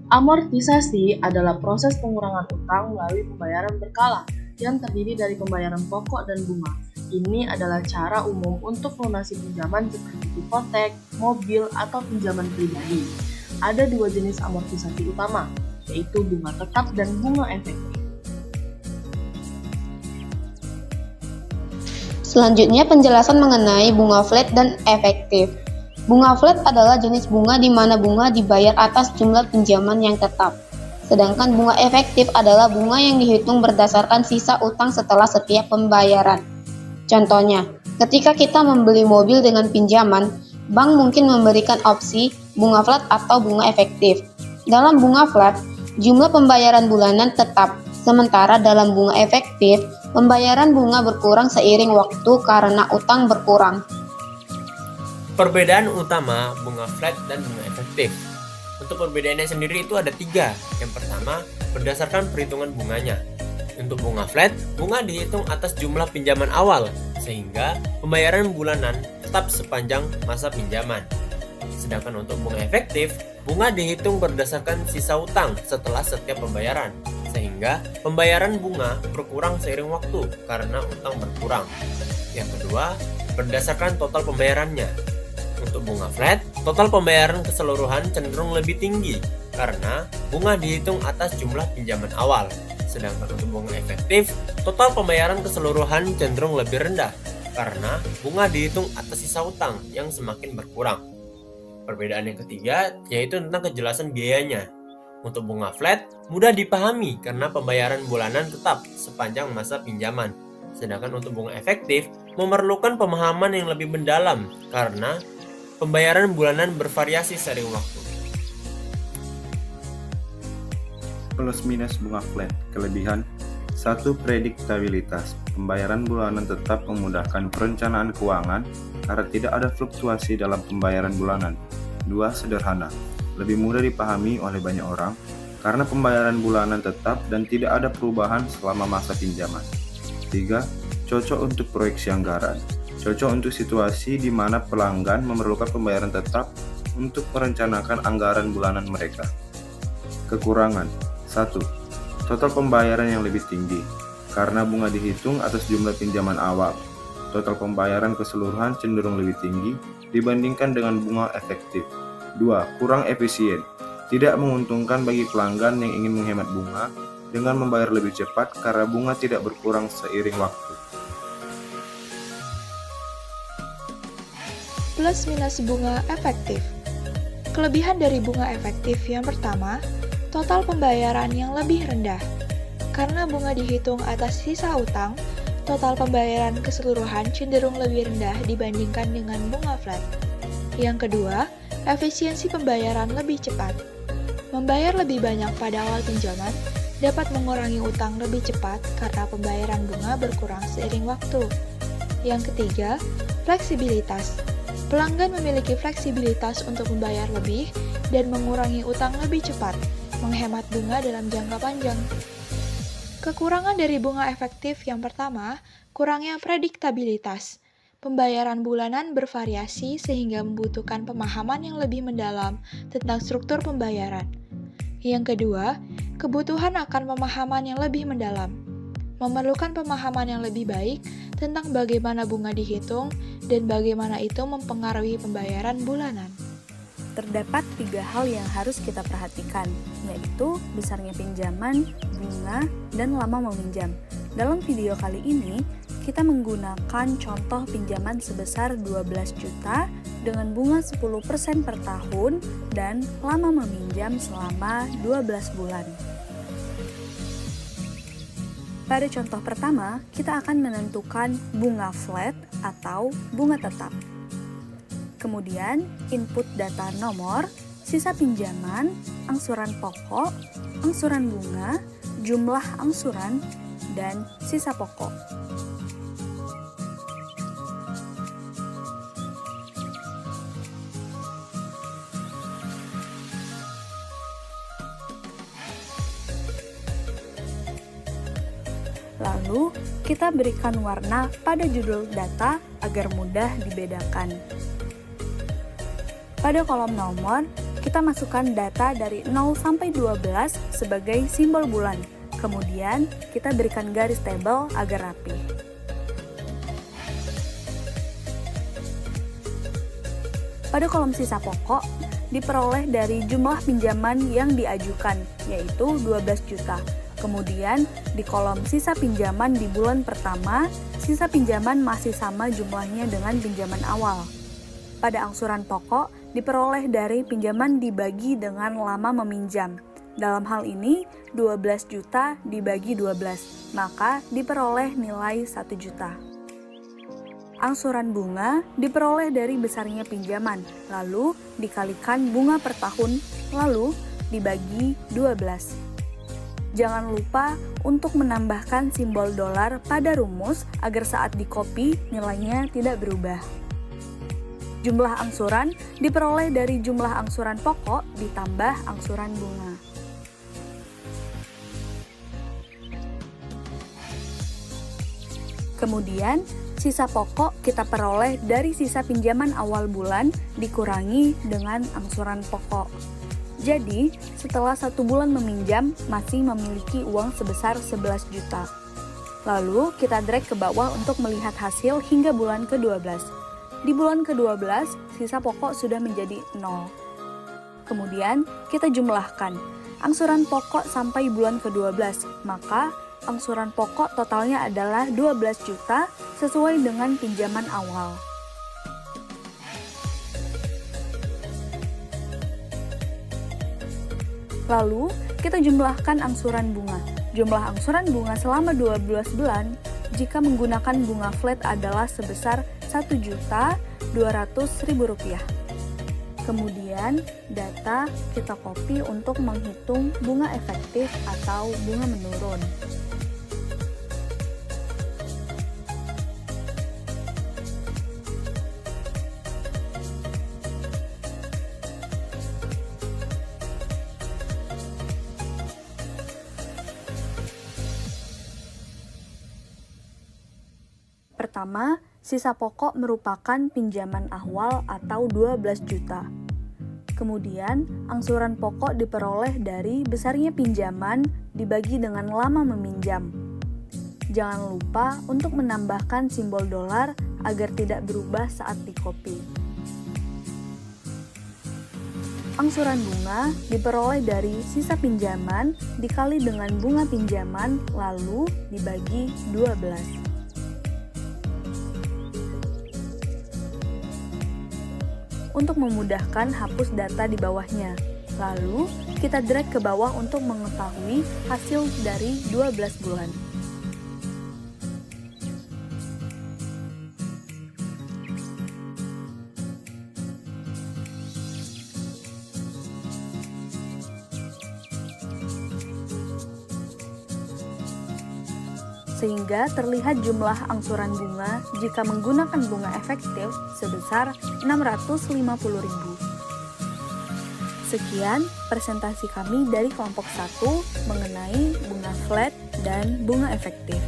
Amortisasi adalah proses pengurangan utang melalui pembayaran berkala yang terdiri dari pembayaran pokok dan bunga. Ini adalah cara umum untuk melunasi pinjaman seperti hipotek, mobil, atau pinjaman pribadi. Ada dua jenis amortisasi utama, yaitu bunga tetap dan bunga efektif. Selanjutnya penjelasan mengenai bunga flat dan efektif. Bunga flat adalah jenis bunga di mana bunga dibayar atas jumlah pinjaman yang tetap. Sedangkan bunga efektif adalah bunga yang dihitung berdasarkan sisa utang setelah setiap pembayaran. Contohnya, ketika kita membeli mobil dengan pinjaman, bank mungkin memberikan opsi bunga flat atau bunga efektif. Dalam bunga flat, jumlah pembayaran bulanan tetap, sementara dalam bunga efektif, pembayaran bunga berkurang seiring waktu karena utang berkurang. Perbedaan utama bunga flat dan bunga efektif. Untuk perbedaannya sendiri itu ada 3. Yang pertama, berdasarkan perhitungan bunganya. Untuk bunga flat, bunga dihitung atas jumlah pinjaman awal, sehingga pembayaran bulanan tetap sepanjang masa pinjaman. Sedangkan untuk bunga efektif, bunga dihitung berdasarkan sisa utang setelah setiap pembayaran, sehingga pembayaran bunga berkurang seiring waktu karena utang berkurang. Yang kedua, berdasarkan total pembayarannya. Untuk bunga flat, total pembayaran keseluruhan cenderung lebih tinggi karena bunga dihitung atas jumlah pinjaman awal. Sedangkan untuk bunga efektif, total pembayaran keseluruhan cenderung lebih rendah karena bunga dihitung atas sisa utang yang semakin berkurang. Perbedaan yang ketiga yaitu tentang kejelasan biayanya. Untuk bunga flat, mudah dipahami karena pembayaran bulanan tetap sepanjang masa pinjaman. Sedangkan untuk bunga efektif, memerlukan pemahaman yang lebih mendalam karena pembayaran bulanan bervariasi seiring waktu. Plus minus bunga flat. Kelebihan 1. Prediktabilitas. Pembayaran bulanan tetap memudahkan perencanaan keuangan karena tidak ada fluktuasi dalam pembayaran bulanan. 2. Sederhana. Lebih mudah dipahami oleh banyak orang karena pembayaran bulanan tetap dan tidak ada perubahan selama masa pinjaman. 3. Cocok untuk proyeksi anggaran. Cocok untuk situasi di mana pelanggan memerlukan pembayaran tetap untuk merencanakan anggaran bulanan mereka. Kekurangan 1. Total pembayaran yang lebih tinggi karena bunga dihitung atas jumlah pinjaman awal. Total pembayaran keseluruhan cenderung lebih tinggi dibandingkan dengan bunga efektif. 2. Kurang efisien. Tidak menguntungkan bagi pelanggan yang ingin menghemat bunga dengan membayar lebih cepat karena bunga tidak berkurang seiring waktu. Plus minus bunga efektif. Kelebihan dari bunga efektif yang pertama, total pembayaran yang lebih rendah. Karena bunga dihitung atas sisa utang, total pembayaran keseluruhan cenderung lebih rendah dibandingkan dengan bunga flat. Yang kedua, efisiensi pembayaran lebih cepat. Membayar lebih banyak pada awal pinjaman dapat mengurangi utang lebih cepat karena pembayaran bunga berkurang seiring waktu. Yang ketiga, fleksibilitas. Pelanggan memiliki fleksibilitas untuk membayar lebih dan mengurangi utang lebih cepat, menghemat bunga dalam jangka panjang. Kekurangan dari bunga efektif yang pertama, kurangnya prediktabilitas. Pembayaran bulanan bervariasi sehingga membutuhkan pemahaman yang lebih mendalam tentang struktur pembayaran. Yang kedua, kebutuhan akan pemahaman yang lebih mendalam. Memerlukan pemahaman yang lebih baik tentang bagaimana bunga dihitung dan bagaimana itu mempengaruhi pembayaran bulanan. Terdapat 3 hal yang harus kita perhatikan, yaitu besarnya pinjaman, bunga, dan lama meminjam. Dalam video kali ini, kita menggunakan contoh pinjaman sebesar 12 juta dengan bunga 10% per tahun dan lama meminjam selama 12 bulan. Pada contoh pertama, kita akan menentukan bunga flat atau bunga tetap. Kemudian, input data nomor, sisa pinjaman, angsuran pokok, angsuran bunga, jumlah angsuran, dan sisa pokok. Lalu, kita berikan warna pada judul data agar mudah dibedakan. Pada kolom nomor, kita masukkan data dari 0 sampai 12 sebagai simbol bulan. Kemudian, kita berikan garis tabel agar rapi. Pada kolom sisa pokok, diperoleh dari jumlah pinjaman yang diajukan, yaitu 12 juta. Kemudian, di kolom sisa pinjaman di bulan pertama, sisa pinjaman masih sama jumlahnya dengan pinjaman awal. Pada angsuran pokok, diperoleh dari pinjaman dibagi dengan lama meminjam. Dalam hal ini, 12 juta dibagi 12, maka diperoleh nilai 1 juta. Angsuran bunga diperoleh dari besarnya pinjaman, lalu dikalikan bunga per tahun, lalu dibagi 12. Jangan lupa untuk menambahkan simbol dolar pada rumus agar saat dikopi nilainya tidak berubah. Jumlah angsuran diperoleh dari jumlah angsuran pokok ditambah angsuran bunga. Kemudian, sisa pokok kita peroleh dari sisa pinjaman awal bulan dikurangi dengan angsuran pokok. Jadi, setelah 1 bulan meminjam, masih memiliki uang sebesar 11 juta. Lalu, kita drag ke bawah untuk melihat hasil hingga bulan ke-12. Di bulan ke-12, sisa pokok sudah menjadi 0. Kemudian, kita jumlahkan angsuran pokok sampai bulan ke-12, maka angsuran pokok totalnya adalah 12 juta sesuai dengan pinjaman awal. Lalu, kita jumlahkan angsuran bunga. Jumlah angsuran bunga selama 12 bulan jika menggunakan bunga flat adalah sebesar Rp1.200.000. Kemudian, data kita copy untuk menghitung bunga efektif atau bunga menurun. Pertama, sisa pokok merupakan pinjaman awal atau 12 juta. Kemudian, angsuran pokok diperoleh dari besarnya pinjaman dibagi dengan lama meminjam. Jangan lupa untuk menambahkan simbol dolar agar tidak berubah saat dikopi. Angsuran bunga diperoleh dari sisa pinjaman dikali dengan bunga pinjaman lalu dibagi 12. Untuk memudahkan, hapus data di bawahnya. Lalu, kita drag ke bawah untuk mengetahui hasil dari 12 bulan. Sehingga terlihat jumlah angsuran bunga jika menggunakan bunga efektif sebesar Rp650.000. Sekian presentasi kami dari kelompok 1 mengenai bunga flat dan bunga efektif.